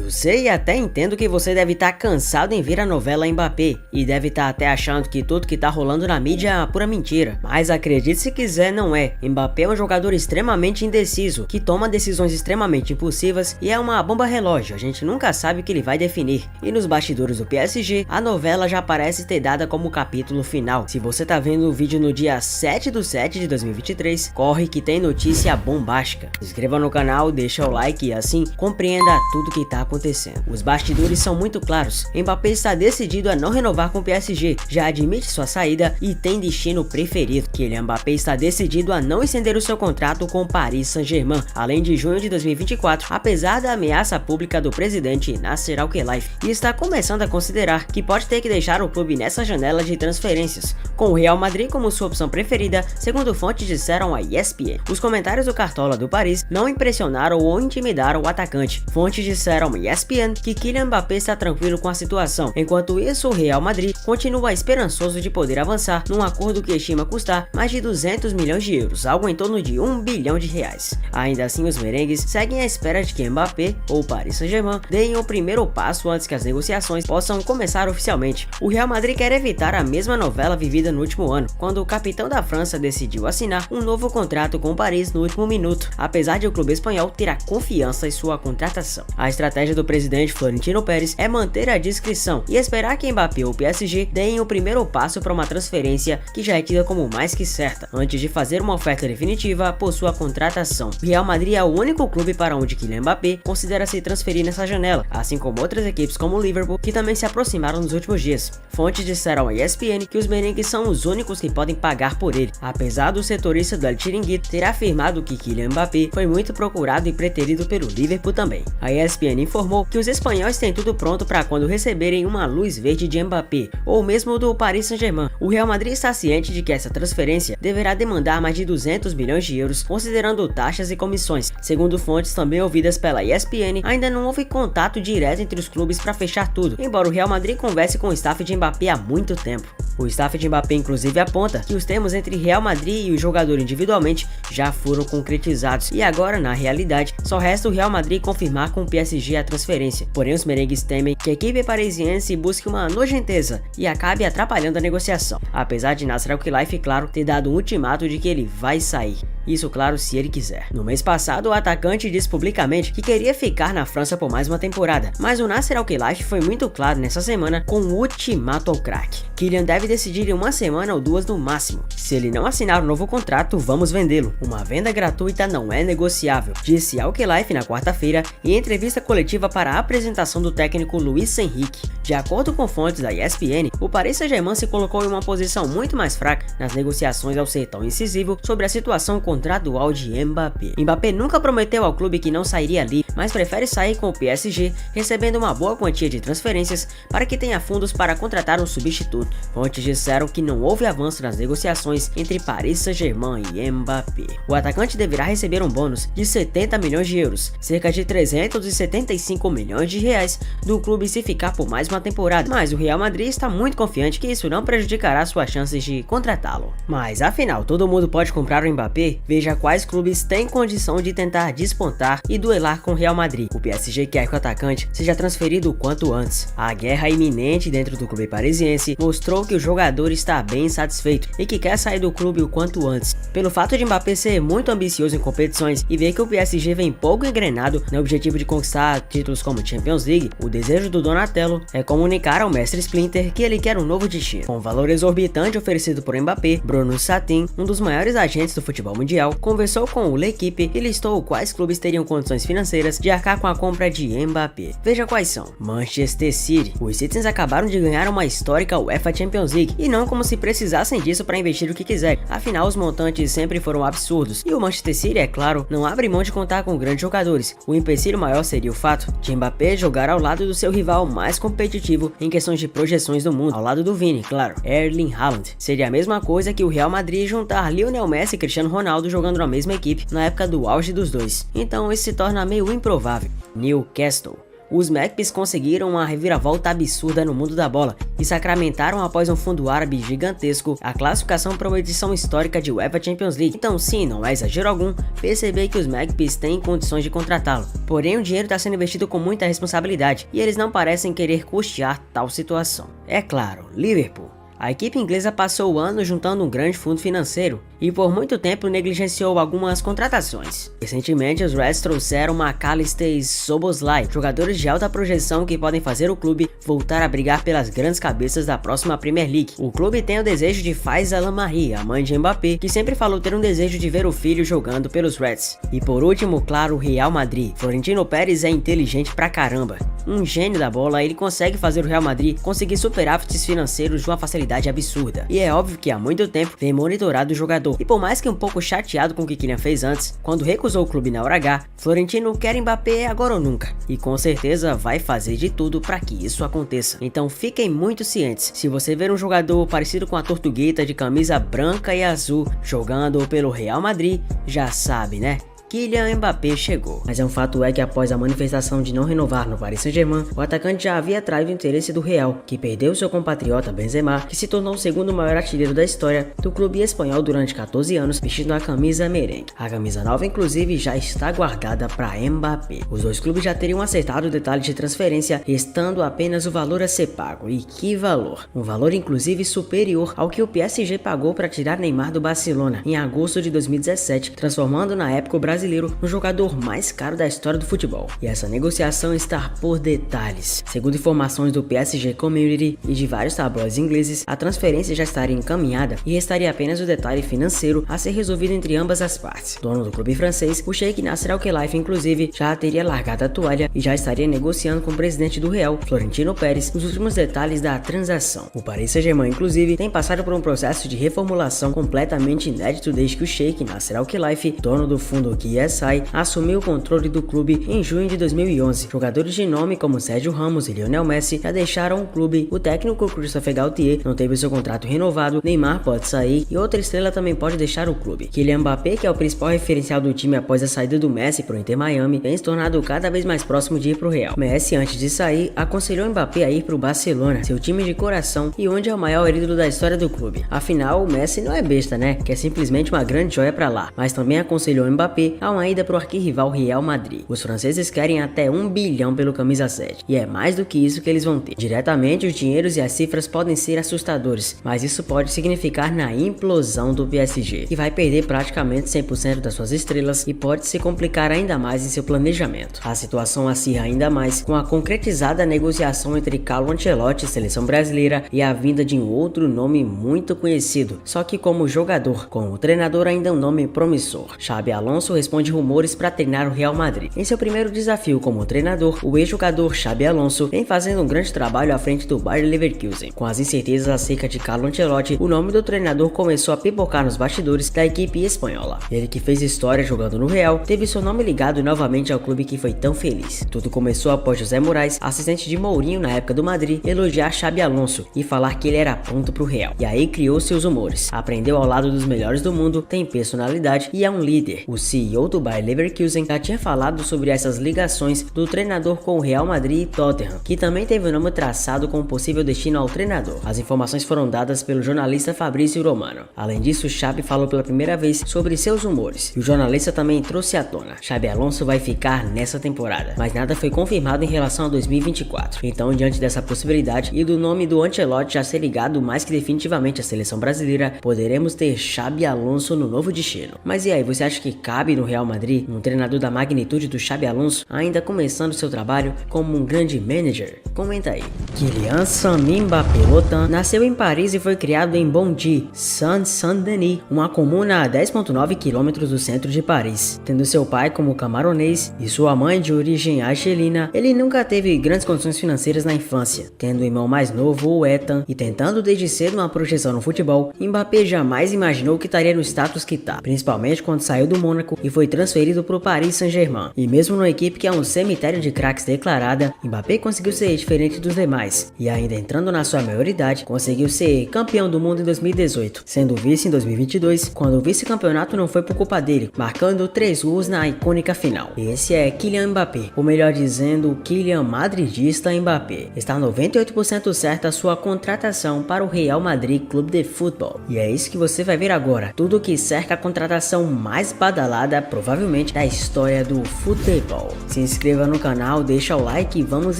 Eu sei e até entendo que você deve estar cansado em ver a novela Mbappé e deve estar até achando que tudo que tá rolando na mídia é pura mentira. Mas acredite se quiser, não é. Mbappé é um jogador extremamente indeciso, que toma decisões extremamente impulsivas e é uma bomba relógio, a gente nunca sabe o que ele vai definir. E nos bastidores do PSG, a novela já parece ter dada como capítulo final. Se você tá vendo o vídeo no dia 7/7 de 2023, corre que tem notícia bombástica. Se inscreva no canal, deixa o like e assim compreenda tudo que tá acontecendo. Os bastidores são muito claros. Mbappé está decidido a não renovar com o PSG, já admite sua saída e tem destino preferido. Kylian Mbappé está decidido a não estender o seu contrato com o Paris Saint-Germain, além de junho de 2024, apesar da ameaça pública do presidente Nasser Al-Khelaifi, e está começando a considerar que pode ter que deixar o clube nessa janela de transferências, com o Real Madrid como sua opção preferida, segundo fontes disseram à ESPN. Os comentários do cartola do Paris não impressionaram ou intimidaram o atacante. Fontes disseram à ESPN que Kylian Mbappé está tranquilo com a situação. Enquanto isso, o Real Madrid continua esperançoso de poder avançar num acordo que estima custar mais de 200 milhões de euros, algo em torno de 1 bilhão de reais. Ainda assim, os merengues seguem à espera de que Mbappé ou Paris Saint-Germain deem o primeiro passo antes que as negociações possam começar oficialmente. O Real Madrid quer evitar a mesma novela vivida no último ano, quando o capitão da França decidiu assinar um novo contrato com o Paris no último minuto, apesar de o clube espanhol ter a confiança em sua contratação. A estratégia do presidente Florentino Pérez é manter a discrição e esperar que Mbappé ou PSG deem o primeiro passo para uma transferência que já é tida como mais que certa, antes de fazer uma oferta definitiva por sua contratação. O Real Madrid é o único clube para onde Kylian Mbappé considera se transferir nessa janela, assim como outras equipes como o Liverpool, que também se aproximaram nos últimos dias. Fontes disseram à ESPN que os merengues são os únicos que podem pagar por ele, apesar do setorista do El Chiringuito ter afirmado que Kylian Mbappé foi muito procurado e preterido pelo Liverpool também. A ESPN informou que os espanhóis têm tudo pronto para quando receberem uma luz verde de Mbappé, ou mesmo do Paris Saint-Germain. O Real Madrid está ciente de que essa transferência deverá demandar mais de 200 milhões de euros, considerando taxas e comissões. Segundo fontes também ouvidas pela ESPN, ainda não houve contato direto entre os clubes para fechar tudo, embora o Real Madrid converse com o staff de Mbappé há muito tempo. O staff de Mbappé inclusive aponta que os termos entre Real Madrid e o jogador individualmente já foram concretizados e agora, na realidade, só resta o Real Madrid confirmar com o PSG a transferência. Porém, os merengues temem que a equipe parisiense busque uma nojenteza e acabe atrapalhando a negociação, apesar de Nasser Al-Khelaifi, claro, ter dado um ultimato de que ele vai sair. Isso, claro, se ele quiser. No mês passado, o atacante disse publicamente que queria ficar na França por mais uma temporada, mas o Nasser Al-Khelaifi foi muito claro nessa semana com um ultimato ao craque. Kylian deve decidir em uma semana ou duas no máximo. Se ele não assinar um novo contrato, vamos vendê-lo. Uma venda gratuita não é negociável, disse Al-Khelaifi na quarta-feira em entrevista coletiva para a apresentação do técnico Luis Enrique. De acordo com fontes da ESPN, o Paris Saint-Germain se colocou em uma posição muito mais fraca nas negociações ao ser tão incisivo sobre a situação contratual de Mbappé. Mbappé nunca prometeu ao clube que não sairia ali, mas prefere sair com o PSG, recebendo uma boa quantia de transferências para que tenha fundos para contratar um substituto. Fontes disseram que não houve avanço nas negociações entre Paris Saint-Germain e Mbappé. O atacante deverá receber um bônus de 70 milhões de euros, cerca de 375 milhões de reais, do clube se ficar por mais uma temporada, mas o Real Madrid está muito confiante que isso não prejudicará suas chances de contratá-lo. Mas afinal, todo mundo pode comprar o Mbappé? Veja quais clubes têm condição de tentar despontar e duelar com o Real Madrid. O PSG quer que o atacante seja transferido o quanto antes. A guerra iminente dentro do clube parisiense mostrou que o jogador está bem insatisfeito e que quer sair do clube o quanto antes. Pelo fato de Mbappé ser muito ambicioso em competições e ver que o PSG vem pouco engrenado no objetivo de conquistar títulos como Champions League, o desejo do Donatello é comunicar ao mestre Splinter que ele quer um novo destino. Com o valor exorbitante oferecido por Mbappé, Bruno Satin, um dos maiores agentes do futebol mundial, conversou com o L'Equipe e listou quais clubes teriam condições financeiras de arcar com a compra de Mbappé. Veja quais são. Manchester City. Os Citizens acabaram de ganhar uma histórica UEFA Champions League e não como se precisassem disso para investir o que quiser. Afinal, os montantes sempre foram absurdos e o Manchester City, é claro, não abre mão de contar com grandes jogadores. O empecilho maior seria o fato de Mbappé jogar ao lado do seu rival mais competitivo em questões de projeções do mundo, ao lado do Vini, claro, Erling Haaland. Seria a mesma coisa que o Real Madrid juntar Lionel Messi e Cristiano Ronaldo jogando na mesma equipe na época do auge dos dois. Então isso se torna meio improvável. Newcastle. Os Magpies conseguiram uma reviravolta absurda no mundo da bola e sacramentaram após um fundo árabe gigantesco a classificação para uma edição histórica de UEFA Champions League. Então sim, não é exagero algum perceber que os Magpies têm condições de contratá-lo, porém o dinheiro está sendo investido com muita responsabilidade e eles não parecem querer custear tal situação. É claro, Liverpool. A equipe inglesa passou o ano juntando um grande fundo financeiro e por muito tempo negligenciou algumas contratações. Recentemente, os Reds trouxeram McAllister e Szoboszlai, jogadores de alta projeção que podem fazer o clube voltar a brigar pelas grandes cabeças da próxima Premier League. O clube tem o desejo de Faiza Al-Mahri, a mãe de Mbappé, que sempre falou ter um desejo de ver o filho jogando pelos Reds. E por último, claro, o Real Madrid. Florentino Pérez é inteligente pra caramba. Um gênio da bola, ele consegue fazer o Real Madrid conseguir superávites financeiros de uma facilidade absurda. E é óbvio que há muito tempo vem monitorado o jogador. E por mais que um pouco chateado com o que Kylian fez antes, quando recusou o clube na hora H, Florentino quer Mbappé agora ou nunca. E com certeza vai fazer de tudo para que isso aconteça. Então fiquem muito cientes, se você ver um jogador parecido com a Tortuguita de camisa branca e azul jogando pelo Real Madrid, já sabe, né? Kylian Mbappé chegou. Mas um fato é que após a manifestação de não renovar no Paris Saint-Germain, o atacante já havia atraído o interesse do Real, que perdeu seu compatriota Benzema, que se tornou o segundo maior artilheiro da história do clube espanhol durante 14 anos, vestindo a camisa merengue. A camisa nova inclusive já está guardada para Mbappé. Os dois clubes já teriam acertado o detalhe de transferência, restando apenas o valor a ser pago. E que valor! Um valor inclusive superior ao que o PSG pagou para tirar Neymar do Barcelona em agosto de 2017, transformando na época o brasileiro no jogador mais caro da história do futebol. E essa negociação está por detalhes. Segundo informações do PSG Community e de vários tabloides ingleses, a transferência já estaria encaminhada e restaria apenas o detalhe financeiro a ser resolvido entre ambas as partes. Dono do clube francês, o Sheikh Nasser Al-Khelaifi inclusive já teria largado a toalha e já estaria negociando com o presidente do Real, Florentino Pérez, os últimos detalhes da transação. O Paris Saint-Germain inclusive tem passado por um processo de reformulação completamente inédito desde que o Sheikh Nasser Al-Khelaifi, dono do fundo KSI, assumiu o controle do clube em junho de 2011. Jogadores de nome como Sérgio Ramos e Lionel Messi já deixaram o clube. O técnico Christopher Galtier não teve seu contrato renovado, Neymar pode sair e outra estrela também pode deixar o clube. Kylian Mbappé, que é o principal referencial do time após a saída do Messi para o Inter Miami, tem se tornado cada vez mais próximo de ir para o Real. Messi, antes de sair, aconselhou Mbappé a ir para o Barcelona, seu time de coração e onde é o maior ídolo da história do clube. Afinal, o Messi não é besta, né? Que é simplesmente uma grande joia para lá, mas também aconselhou Mbappé a uma ida para o arquirrival Real Madrid. Os franceses querem até 1 bilhão pelo camisa 7, e é mais do que isso que eles vão ter. Diretamente, os dinheiros e as cifras podem ser assustadores, mas isso pode significar na implosão do PSG, que vai perder praticamente 100% das suas estrelas e pode se complicar ainda mais em seu planejamento. A situação acirra ainda mais com a concretizada negociação entre Carlo Ancelotti, seleção brasileira, e a vinda de um outro nome muito conhecido, só que como jogador, com o treinador ainda um nome promissor. Xabi Alonso responde rumores para treinar o Real Madrid. Em seu primeiro desafio como treinador, o ex-jogador Xabi Alonso vem fazendo um grande trabalho à frente do Bayer Leverkusen. Com as incertezas acerca de Carlo Ancelotti, o nome do treinador começou a pipocar nos bastidores da equipe espanhola. Ele, que fez história jogando no Real, teve seu nome ligado novamente ao clube que foi tão feliz. Tudo começou após José Moraes, assistente de Mourinho na época do Madrid, elogiar Xabi Alonso e falar que ele era pronto pro Real. E aí criou seus rumores. Aprendeu ao lado dos melhores do mundo, tem personalidade e é um líder. O CEO do Bayer Leverkusen já tinha falado sobre essas ligações do treinador com o Real Madrid e Tottenham, que também teve o nome traçado com possível destino ao treinador. As informações foram dadas pelo jornalista Fabrício Romano. Além disso, Xabi falou pela primeira vez sobre seus rumores, e o jornalista também trouxe à tona. Xabi Alonso vai ficar nessa temporada, mas nada foi confirmado em relação a 2024. Então, diante dessa possibilidade e do nome do Ancelotti já ser ligado mais que definitivamente à seleção brasileira, poderemos ter Xabi Alonso no novo destino. Mas e aí, você acha que cabe no Real Madrid um treinador da magnitude do Xabi Alonso, ainda começando seu trabalho como um grande manager? Comenta aí. Kylian Sami Mbappé Lotan nasceu em Paris e foi criado em Bondy, Saint-Denis, uma comuna a 10,9 km do centro de Paris. Tendo seu pai como camaronês e sua mãe de origem argelina, ele nunca teve grandes condições financeiras na infância. Tendo o irmão mais novo, o Ethan, e tentando desde cedo uma projeção no futebol, Mbappé jamais imaginou que estaria no status que tá, principalmente quando saiu do Mônaco e e foi transferido para o Paris Saint-Germain. E mesmo numa equipe que é um cemitério de craques declarada, Mbappé conseguiu ser diferente dos demais, e ainda entrando na sua maioridade, conseguiu ser campeão do mundo em 2018, sendo vice em 2022, quando o vice-campeonato não foi por culpa dele, marcando 3 gols na icônica final. Esse é Kylian Mbappé, ou melhor dizendo, Kylian madridista Mbappé. Está 98% certa a sua contratação para o Real Madrid Clube de Futebol. E é isso que você vai ver agora, tudo o que cerca a contratação mais badalada provavelmente da história do futebol. Se inscreva no canal, deixa o like e vamos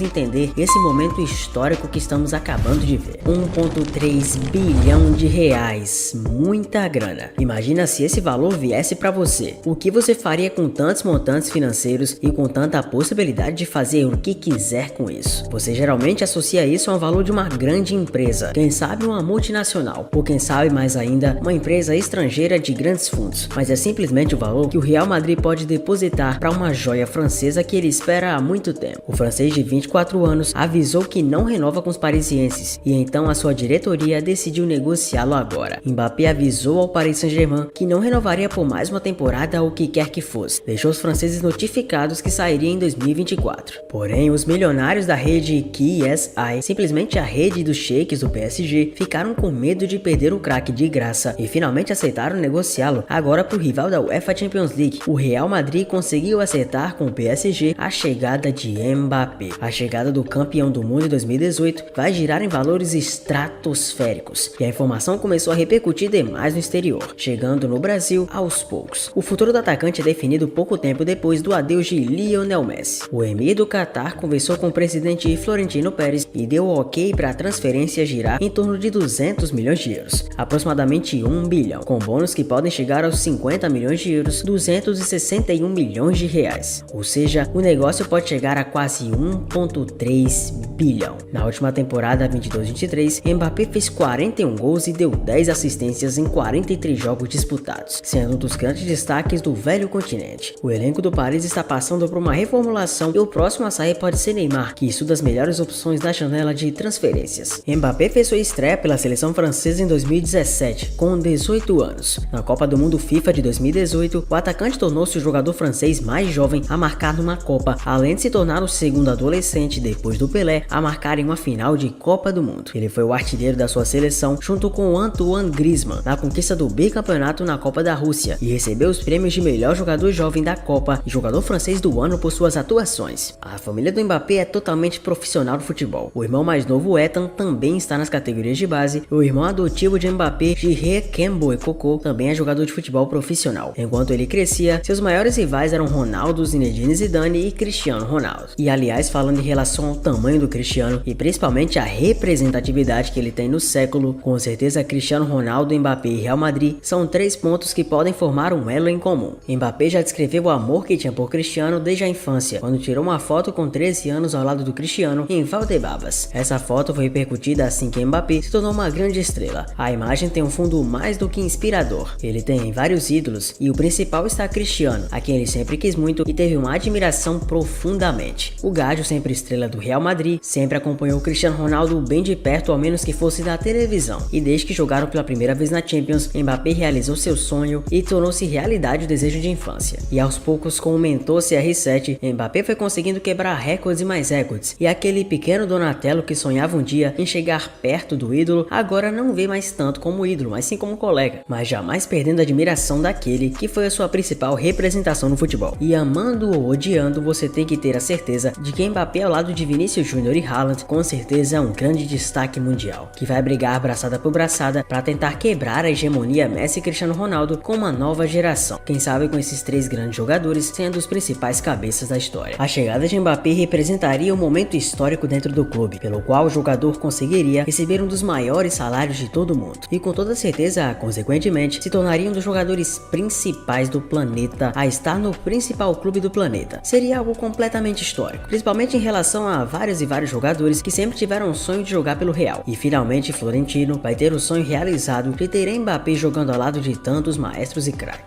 entender esse momento histórico que estamos acabando de ver. 1,3 bilhão de reais, muita grana. Imagina se esse valor viesse para você. O que você faria com tantos montantes financeiros e com tanta possibilidade de fazer o que quiser com isso? Você geralmente associa isso ao valor de uma grande empresa, quem sabe uma multinacional, ou quem sabe mais ainda, uma empresa estrangeira de grandes fundos, mas é simplesmente o valor que o Real Madrid pode depositar para uma joia francesa que ele espera há muito tempo. O francês de 24 anos avisou que não renova com os parisienses, e então a sua diretoria decidiu negociá-lo agora. Mbappé avisou ao Paris Saint-Germain que não renovaria por mais uma temporada ou o que quer que fosse. Deixou os franceses notificados que sairia em 2024. Porém, os milionários da rede KSI, simplesmente a rede dos sheiks do PSG, ficaram com medo de perder o craque de graça e finalmente aceitaram negociá-lo agora para o rival da UEFA Champions League. O Real Madrid conseguiu acertar com o PSG a chegada de Mbappé. A chegada do campeão do mundo em 2018 vai girar em valores estratosféricos, e a informação começou a repercutir demais no exterior, chegando no Brasil aos poucos. O futuro do atacante é definido pouco tempo depois do adeus de Lionel Messi. O emir do Catar conversou com o presidente Florentino Pérez e deu ok para a transferência girar em torno de 200 milhões de euros, aproximadamente 1 bilhão, com bônus que podem chegar aos 50 milhões de euros, 261 milhões de reais. Ou seja, o negócio pode chegar a quase 1,3 bilhão. Na última temporada 22-23, Mbappé fez 41 gols e deu 10 assistências em 43 jogos disputados, sendo um dos grandes destaques do velho continente. O elenco do Paris está passando por uma reformulação e o próximo a sair pode ser Neymar, que estuda as melhores opções da janela de transferências. Mbappé fez sua estreia pela seleção francesa em 2017, com 18 anos. Na Copa do Mundo FIFA de 2018, o atacante tornou-se o jogador francês mais jovem a marcar numa Copa, além de se tornar o segundo adolescente depois do Pelé a marcar em uma final de Copa do Mundo. Ele foi o artilheiro da sua seleção junto com Antoine Griezmann na conquista do bicampeonato na Copa da Rússia e recebeu os prêmios de melhor jogador jovem da Copa e jogador francês do ano por suas atuações. A família do Mbappé é totalmente profissional do futebol. O irmão mais novo, Ethan, também está nas categorias de base. O irmão adotivo de Mbappé, Jiré Kembo Ekoko, também é jogador de futebol profissional. Enquanto ele crescia, seus maiores rivais eram Ronaldo, Zinedine Zidane e Cristiano Ronaldo. E aliás, falando em relação ao tamanho do Cristiano e principalmente a representatividade que ele tem no século, com certeza Cristiano Ronaldo, Mbappé e Real Madrid são 3 pontos que podem formar um elo em comum. Mbappé já descreveu o amor que tinha por Cristiano desde a infância, quando tirou uma foto com 13 anos ao lado do Cristiano em Valdebebas. Essa foto foi repercutida assim que Mbappé se tornou uma grande estrela. A imagem tem um fundo mais do que inspirador. Ele tem vários ídolos e o principal está Cristiano, a quem ele sempre quis muito e teve uma admiração profundamente. O Gajo, sempre estrela do Real Madrid, sempre acompanhou o Cristiano Ronaldo bem de perto, ao menos que fosse da televisão. E desde que jogaram pela primeira vez na Champions, Mbappé realizou seu sonho e tornou-se realidade o desejo de infância. E aos poucos, com o mentor CR7, Mbappé foi conseguindo quebrar recordes e mais recordes. E aquele pequeno Donatello que sonhava um dia em chegar perto do ídolo, agora não vê mais tanto como ídolo, mas sim como colega, mas jamais perdendo a admiração daquele que foi a sua principal representação no futebol. E amando ou odiando, você tem que ter a certeza de que Mbappé ao lado de Vinícius Júnior e Haaland com certeza é um grande destaque mundial, que vai brigar braçada por braçada para tentar quebrar a hegemonia Messi e Cristiano Ronaldo com uma nova geração. Quem sabe com esses 3 grandes jogadores sendo os principais cabeças da história. A chegada de Mbappé representaria um momento histórico dentro do clube, pelo qual o jogador conseguiria receber um dos maiores salários de todo o mundo e com toda certeza, consequentemente, se tornaria um dos jogadores principais do planeta a estar no principal clube do planeta. Seria algo completamente histórico, principalmente em relação a vários jogadores que sempre tiveram o sonho de jogar pelo Real. E finalmente Florentino vai ter o sonho realizado de ter Mbappé jogando ao lado de tantos maestros e craques.